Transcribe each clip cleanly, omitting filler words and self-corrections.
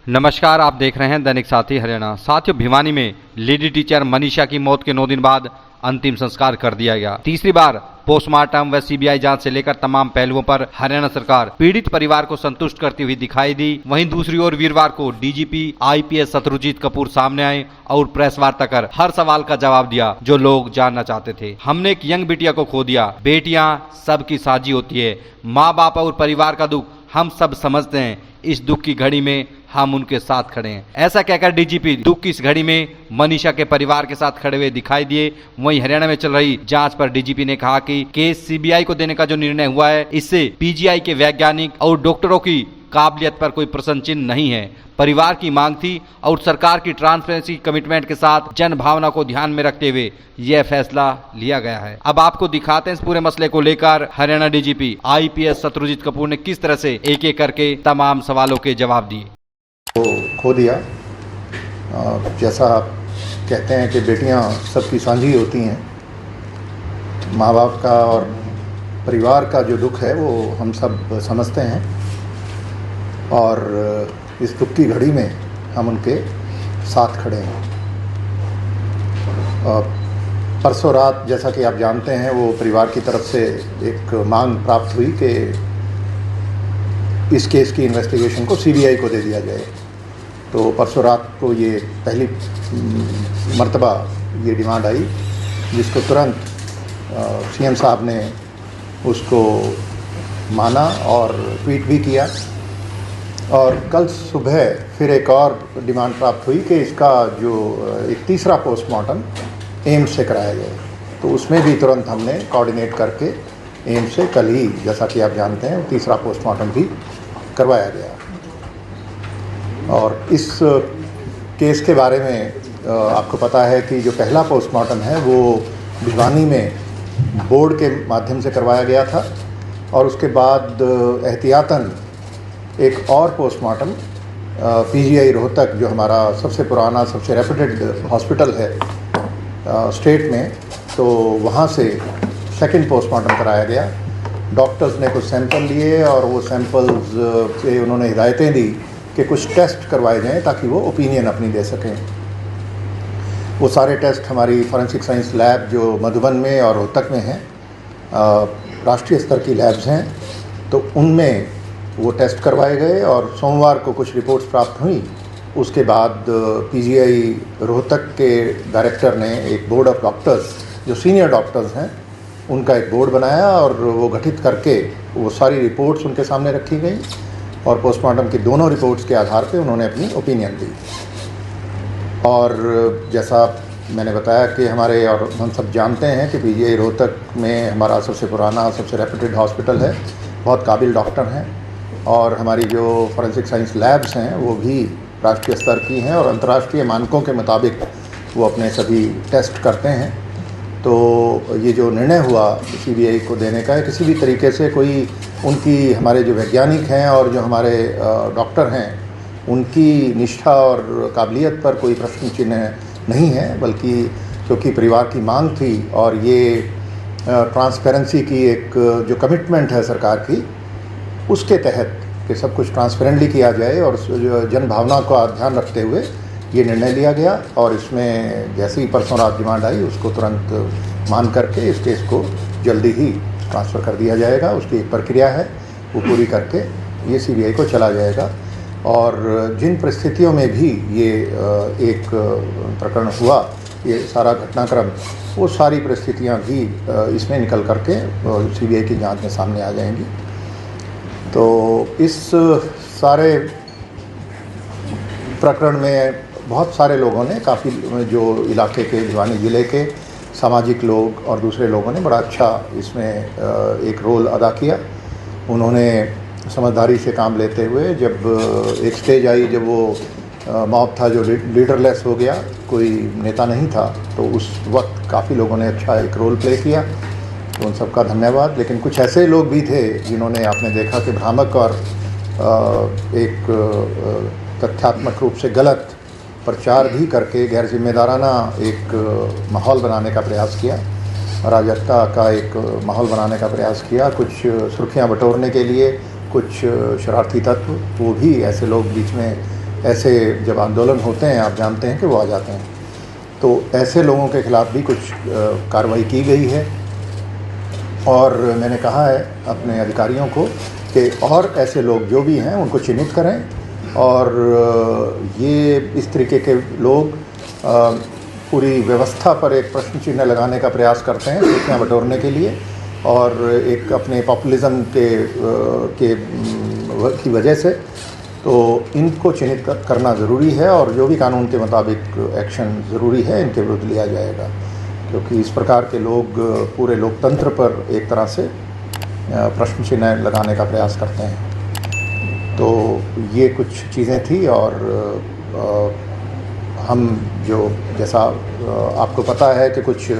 नमस्कार, आप देख रहे हैं दैनिक साथी हरियाणा। साथियों, भिवानी में लेडी टीचर मनीषा की मौत के 9 दिन बाद अंतिम संस्कार कर दिया गया। तीसरी बार पोस्टमार्टम व सीबीआई जांच से लेकर तमाम पहलुओं पर हरियाणा सरकार पीड़ित परिवार को संतुष्ट करती हुई दिखाई दी। वहीं दूसरी ओर वीरवार को डीजीपी आईपीएस शत्रुजीत कपूर सामने आए और प्रेस वार्ता कर हर सवाल का जवाब दिया जो लोग जानना चाहते थे। हमने एक यंग बिटिया को खो दिया। बेटियां सबकी साझी होती है। माँ बाप और परिवार का दुख हम सब समझते हैं। इस दुख की घड़ी में हम उनके साथ खड़े हैं, ऐसा कहकर डीजीपी दुख की इस घड़ी में मनीषा के परिवार के साथ खड़े हुए दिखाई दिए। वहीं हरियाणा में चल रही जांच पर डीजीपी ने कहा कि केस सीबीआई को देने का जो निर्णय हुआ है, इससे पीजीआई के वैज्ञानिक और डॉक्टरों की काबिलियत पर कोई प्रश्न चिन्ह नहीं है। परिवार की मांग थी और सरकार की ट्रांसपेरेंसी कमिटमेंट के साथ जन भावना को ध्यान में रखते हुए यह फैसला लिया गया है। अब आपको दिखाते हैं इस पूरे मसले को लेकर हरियाणा डीजीपी आईपीएस शत्रुजीत कपूर ने किस तरह से एक एक करके तमाम सवालों के जवाब दिए। तो खो दिया। जैसा आप कहते हैं कि बेटियां सबकी साझी होती हैं, माँ बाप का और परिवार का जो दुख है वो हम सब समझते हैं और इस दुख की घड़ी में हम उनके साथ खड़े हैं। परसों रात, जैसा कि आप जानते हैं, वो परिवार की तरफ से एक मांग प्राप्त हुई कि इस केस की इन्वेस्टिगेशन को सीबीआई को दे दिया जाए। तो परसों रात को ये पहली मर्तबा ये डिमांड आई, जिसको तुरंत सीएम साहब ने उसको माना और ट्वीट भी किया। और कल सुबह फिर एक और डिमांड प्राप्त हुई कि इसका जो एक तीसरा पोस्टमार्टम एम्स से कराया जाए। तो उसमें भी तुरंत हमने कोऑर्डिनेट करके एम्स से कल ही, जैसा कि आप जानते हैं, तीसरा पोस्टमार्टम भी करवाया गया। और इस केस के बारे में आपको पता है कि जो पहला पोस्टमार्टम है वो भिवानी में बोर्ड के माध्यम से करवाया गया था और उसके बाद एहतियातन एक और पोस्टमार्टम पीजीआई रोहतक, जो हमारा सबसे पुराना, सबसे रेप्यूटेड हॉस्पिटल है स्टेट में, तो वहाँ से सेकंड पोस्टमार्टम कराया गया। डॉक्टर्स ने कुछ सैंपल लिए और वो सैंपल्स से उन्होंने हिदायतें दी कि कुछ टेस्ट करवाए जाएं ताकि वो ओपिनियन अपनी दे सकें। वो सारे टेस्ट हमारी फॉरेंसिक साइंस लैब जो मधुबन में और रोहतक में हैं, राष्ट्रीय स्तर की लैब्स हैं, तो उनमें वो टेस्ट करवाए गए और सोमवार को कुछ रिपोर्ट्स प्राप्त हुई। उसके बाद पीजीआई रोहतक के डायरेक्टर ने एक बोर्ड ऑफ डॉक्टर्स, जो सीनियर डॉक्टर्स हैं, उनका एक बोर्ड बनाया और वो गठित करके वो सारी रिपोर्ट्स उनके सामने रखी गई और पोस्टमार्टम की दोनों रिपोर्ट्स के आधार पे उन्होंने अपनी ओपिनियन दी। और जैसा मैंने बताया कि हमारे, और हम सब जानते हैं कि पीजीआई रोहतक में हमारा सबसे पुराना, सबसे रेप्यूटेड हॉस्पिटल है, बहुत काबिल डॉक्टर हैं और हमारी जो फॉरेंसिक साइंस लैब्स हैं वो भी राष्ट्रीय स्तर की हैं और अंतर्राष्ट्रीय मानकों के मुताबिक वो अपने सभी टेस्ट करते हैं। तो ये जो निर्णय हुआ सीबीआई को देने का है, किसी भी तरीके से कोई उनकी, हमारे जो वैज्ञानिक हैं और जो हमारे डॉक्टर हैं, उनकी निष्ठा और काबिलियत पर कोई प्रश्न चिन्ह नहीं है, बल्कि क्योंकि परिवार की मांग थी और ये ट्रांसपेरेंसी की एक जो कमिटमेंट है सरकार की, उसके तहत कि सब कुछ ट्रांसपेरेंटली किया जाए और जन भावना का ध्यान रखते हुए ये निर्णय लिया गया। और इसमें जैसे ही परसों रात डिमांड आई, उसको तुरंत मान करके इस केस को जल्दी ही ट्रांसफ़र कर दिया जाएगा। उसकी एक प्रक्रिया है, वो पूरी करके ये सीबीआई को चला जाएगा। और जिन परिस्थितियों में भी ये एक प्रकरण हुआ, ये सारा घटनाक्रम, वो सारी परिस्थितियां भी इसमें निकल करके सीबीआई की जांच में सामने आ जाएंगी। तो इस सारे प्रकरण में बहुत सारे लोगों ने, काफ़ी जो इलाके के, भिवानी ज़िले के सामाजिक लोग और दूसरे लोगों ने बड़ा अच्छा इसमें एक रोल अदा किया। उन्होंने समझदारी से काम लेते हुए, जब एक स्टेज आई जब वो मॉब था जो लीडरलेस हो गया, कोई नेता नहीं था, तो उस वक्त काफ़ी लोगों ने अच्छा एक रोल प्ले किया, तो उन सबका धन्यवाद। लेकिन कुछ ऐसे लोग भी थे जिन्होंने, आपने देखा कि भ्रामक और एक तथ्यात्मक रूप से गलत प्रचार भी करके गैर जिम्मेदाराना एक माहौल बनाने का प्रयास किया, अराजकता का एक माहौल बनाने का प्रयास किया, कुछ सुर्खियां बटोरने के लिए कुछ शरारती तत्व, वो भी ऐसे लोग बीच में ऐसे जब आंदोलन होते हैं आप जानते हैं कि वो आ जाते हैं। तो ऐसे लोगों के ख़िलाफ़ भी कुछ कार्रवाई की गई है और मैंने कहा है अपने अधिकारियों को कि और ऐसे लोग जो भी हैं उनको चिन्हित करें और ये इस तरीके के लोग पूरी व्यवस्था पर एक प्रश्न चिन्ह लगाने का प्रयास करते हैं सूचना बटोरने के लिए और एक अपने पॉपुलिज्म की वजह से। तो इनको चिन्हित करना ज़रूरी है और जो भी कानून के मुताबिक एक्शन ज़रूरी है इनके विरुद्ध लिया जाएगा, क्योंकि इस प्रकार के लोग पूरे लोकतंत्र पर एक तरह से प्रश्न चिन्ह लगाने का प्रयास करते हैं। तो ये कुछ चीज़ें थी और हम जो जैसा आपको पता है कि कुछ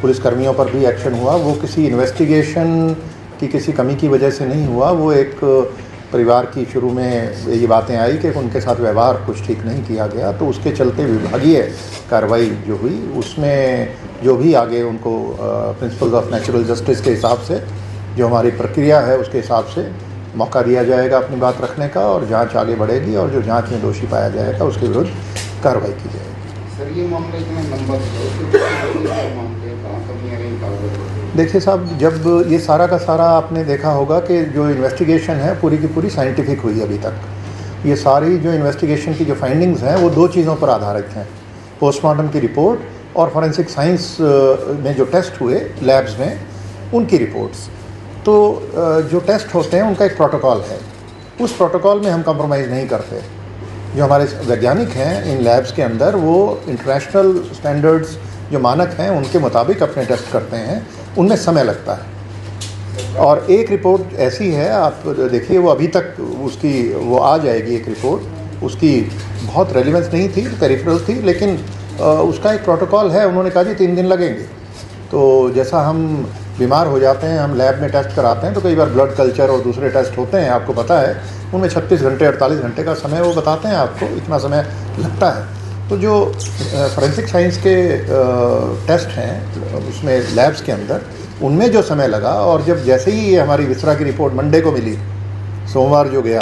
पुलिसकर्मियों पर भी एक्शन हुआ, वो किसी इन्वेस्टिगेशन की किसी कमी की वजह से नहीं हुआ। वो एक परिवार की शुरू में ये बातें आई कि उनके साथ व्यवहार कुछ ठीक नहीं किया गया, तो उसके चलते विभागीय कार्रवाई जो हुई उसमें जो भी आगे उनको प्रिंसिपल्स ऑफ नेचुरल जस्टिस के हिसाब से जो हमारी प्रक्रिया है उसके हिसाब से मौका दिया जाएगा अपनी बात रखने का और जांच आगे बढ़ेगी और जो जांच में दोषी पाया जाएगा उसके विरुद्ध कार्रवाई की जाएगी। सर ये मामला इतना लंबा देखिए साहब, जब ये सारा का सारा आपने देखा होगा कि जो इन्वेस्टिगेशन है पूरी की पूरी साइंटिफिक हुई अभी तक। ये सारी जो इन्वेस्टिगेशन की जो फाइंडिंग्स हैं वो दो चीज़ों पर आधारित हैं, पोस्टमार्टम की रिपोर्ट और फॉरेंसिक साइंस में जो टेस्ट हुए लैब्स में उनकी रिपोर्ट्स। तो जो टेस्ट होते हैं उनका एक प्रोटोकॉल है, उस प्रोटोकॉल में हम कंप्रोमाइज़ नहीं करते। जो हमारे वैज्ञानिक हैं इन लैब्स के अंदर वो इंटरनेशनल स्टैंडर्ड्स जो मानक हैं उनके मुताबिक अपने टेस्ट करते हैं, उनमें समय लगता है। और एक रिपोर्ट ऐसी है, आप देखिए वो अभी तक उसकी वो आ जाएगी एक रिपोर्ट, उसकी बहुत रेलिवेंस नहीं थी, पेरिफेरल थी, लेकिन उसका एक प्रोटोकॉल है। उन्होंने कहा जी 3 दिन लगेंगे। तो जैसा हम बीमार हो जाते हैं, हम लैब में टेस्ट कराते हैं तो कई बार ब्लड कल्चर और दूसरे टेस्ट होते हैं, आपको पता है उनमें 36 घंटे 48 घंटे का समय वो बताते हैं आपको, इतना समय लगता है। तो जो फॉरेंसिक साइंस के टेस्ट हैं उसमें लैब्स के अंदर उनमें जो समय लगा, और जब जैसे ही ये हमारी विसरा की रिपोर्ट मंडे को मिली, सोमवार जो गया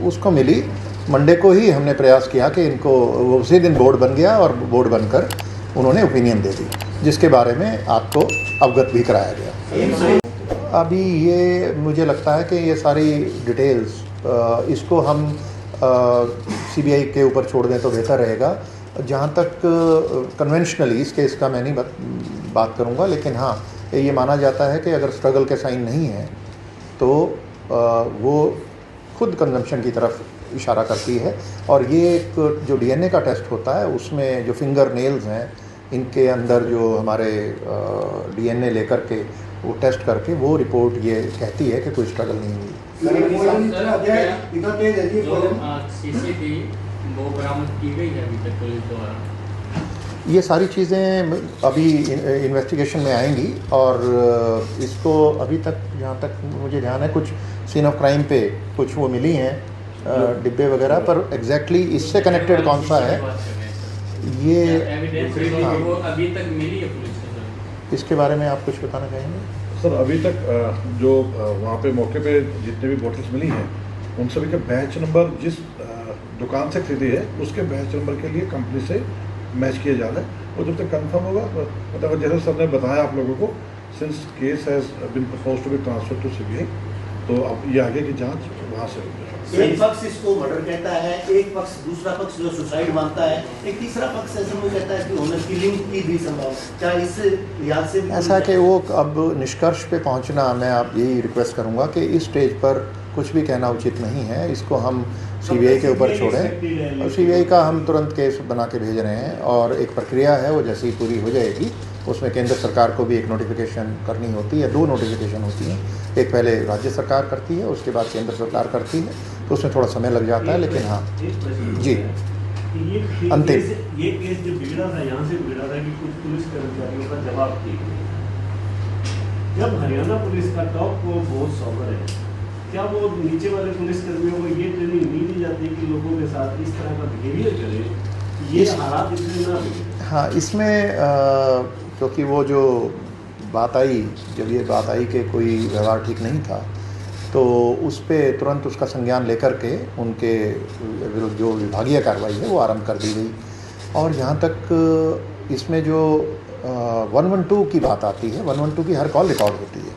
उसको मिली, मंडे को ही हमने प्रयास किया कि इनको, वो उसी दिन बोर्ड बन गया और बोर्ड बनकर उन्होंने ओपिनियन दे दी जिसके बारे में आपको अवगत भी कराया गया। अभी ये मुझे लगता है कि ये सारी डिटेल्स इसको हम सीबीआई के ऊपर छोड़ दें तो बेहतर रहेगा। जहाँ तक कन्वेंशनली इस केस का मैं नहीं बात करूँगा, लेकिन हाँ ये माना जाता है कि अगर स्ट्रगल के साइन नहीं है तो वो खुद कंजम्पशन की तरफ इशारा करती है। और ये एक जो डीएनए का टेस्ट होता है उसमें जो फिंगर नेल्स हैं इनके अंदर जो हमारे डीएनए लेकर के वो टेस्ट करके वो रिपोर्ट ये कहती है कि कोई स्ट्रगल नहीं हुई। वो बरामद की गई है अभी तक पुलिस द्वारा? ये सारी चीज़ें अभी इन्वेस्टिगेशन में आएंगी और इसको अभी तक जहाँ तक मुझे ध्यान है कुछ सीन ऑफ क्राइम पे कुछ वो मिली हैं डिब्बे वगैरह, पर एग्जैक्टली इससे कनेक्टेड कौन सा है ये वो अभी तक मिली है पुलिस को? इसके बारे में आप कुछ बताना चाहेंगे? सर अभी तक जो वहाँ पे मौके पे जितने भी बोतल्स मिली हैं उन सभी का बैच नंबर जिस दुकान से खरीदी है उसके बैच नंबर के लिए कंपनी से मैच किया जा रहा है। और जब तक कंफर्म होगा, मतलब जैसे सर ने बताया आप लोगों को, since case has been proposed to be transferred to CBI, तो अब ये आगे की जांच वहाँ से होगी। एक पक्ष इसको मर्डर कहता है, एक पक्ष, दूसरा पक्ष जो सुसाइड मानता है, एक तीसरा पक्ष ऐसा मुझे कहता है कि ऑनर किलिंग की भी संभावना, क्या इससे लिहाज से भी ऐसा कि वो अब निष्कर्ष पे पहुंचना, मैं आप यही रिक्वेस्ट करूंगा कि इस स्टेज पर कुछ भी कहना उचित नहीं है। इसको हम सीबीआई के ऊपर छोड़ें और सीबीआई का हम तुरंत केस बना के भेज रहे हैं और एक प्रक्रिया है वो जैसे ही पूरी हो जाएगी उसमें केंद्र सरकार को भी एक नोटिफिकेशन करनी होती है, 2 नोटिफिकेशन होती हैं, एक पहले राज्य सरकार करती है उसके बाद केंद्र सरकार करती है, तो उसमें थोड़ा समय लग जाता है। लेकिन हाँ जी, अंतिम ये केस जो बिगड़ा था यहाँ से बिगड़ा था कि कुछ पुलिस कर्मचारियों का जवाब थी। जब हरियाणा पुलिस का टॉप को बहुत सॉबर है, क्या वो नीचे वाले पुलिस कर्मियों को ये ट्रेनिंग नहीं दी जाती कि लोगों के साथ इस तरह का बिहेवियर करें, ये हालात इसलिए ना बिगड़े? हाँ, इसमें क्योंकि वो जो बात आई, जब ये बात आई कि कोई व्यवहार ठीक नहीं था, तो उस पे तुरंत उसका संज्ञान लेकर के उनके विरुद्ध जो विभागीय कार्रवाई है वो आरंभ कर दी गई। और जहाँ तक इसमें जो 112 की बात आती है, 112 की हर कॉल रिकॉर्ड होती है।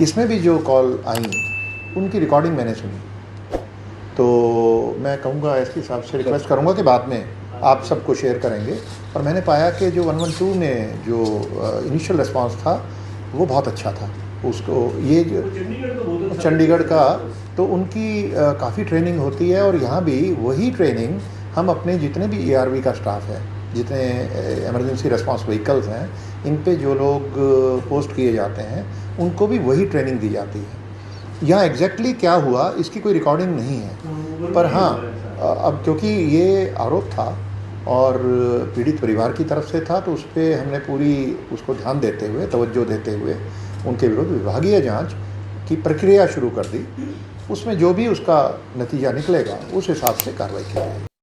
इसमें भी जो कॉल आई उनकी रिकॉर्डिंग मैंने सुनी। तो मैं कहूँगा एसपी साहब से रिक्वेस्ट करूँगा कि बाद में आप सबको शेयर करेंगे। और मैंने पाया कि जो 112 में जो इनिशियल रिस्पांस था वो बहुत अच्छा था। उसको ये जो चंडीगढ़ का तो उनकी काफ़ी ट्रेनिंग होती है। और यहाँ भी वही ट्रेनिंग हम अपने जितने भी ERV का स्टाफ है, जितने इमरजेंसी रिस्पांस व्हीकल्स हैं, इन पे जो लोग पोस्ट किए जाते हैं उनको भी वही ट्रेनिंग दी जाती है। यहाँ एग्जैक्टली क्या हुआ इसकी कोई रिकॉर्डिंग नहीं है, पर हाँ अब क्योंकि ये आरोप था और पीड़ित परिवार की तरफ से था, तो उस पर हमने पूरी उसको ध्यान देते हुए, तवज्जो देते हुए उनके विरुद्ध विभागीय जांच की प्रक्रिया शुरू कर दी। उसमें जो भी उसका नतीजा निकलेगा उस हिसाब से कार्रवाई की जाएगी।